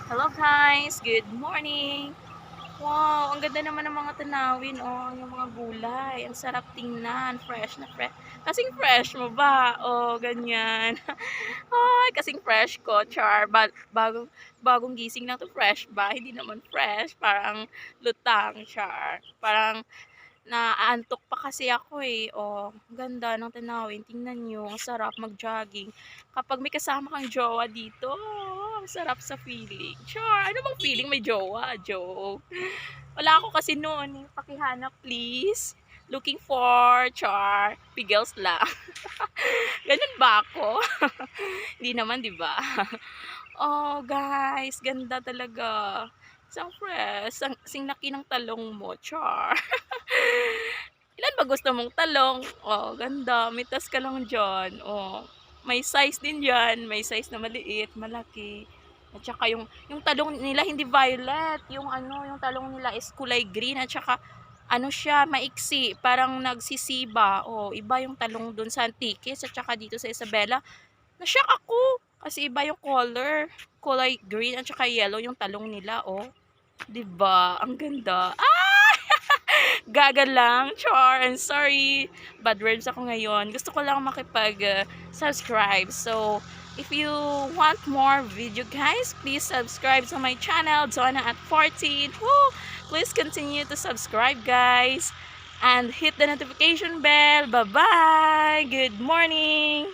Hello guys, good morning. Wow, ang ganda naman ng mga tanawin, oh, yung mga gulay. Ang sarap tingnan, fresh na fresh. Kasing fresh mo ba? Oh, ganyan. Ay, kasing fresh ko, char. Bagong gising lang to, fresh ba? Hindi naman fresh, parang lutang, char. Parang naaantok pa kasi ako eh. Oh, ganda ng tanawin. Tingnan nyo, ang sarap mag-jogging. Kapag may kasama kang jowa dito, ang sarap sa feeling. Sure, ano bang feeling may jowa? Joke. Wala ako kasi noon. Pakihanap please. Looking for, char, pigels lang. Ganun ba ako? Hindi naman, di ba? Oh, guys, ganda talaga. Isang fresh, sing laki ng talong mo, char. Ilan ba gusto mong talong? Oh, ganda. May tas ka lang dyan. Oh, may size din dyan. May size na maliit, malaki. At saka yung talong nila hindi violet. Yung ano, yung talong nila is kulay green. At saka ano siya, maiksi. Parang nagsisiba. Oh, iba yung talong dun sa Antiques. At saka dito sa Isabela. Na-shock ako. Kasi iba yung color. Kulay green at saka yellow yung talong nila. Oh, 'di ba? Ang ganda. Gaga lang, char, and sorry, bad words ako ngayon. Gusto ko lang makipag-subscribe. So, if you want more video guys, please subscribe to my channel, Donna at 14. Woo! Please continue to subscribe guys. And hit the notification bell. Bye-bye! Good morning!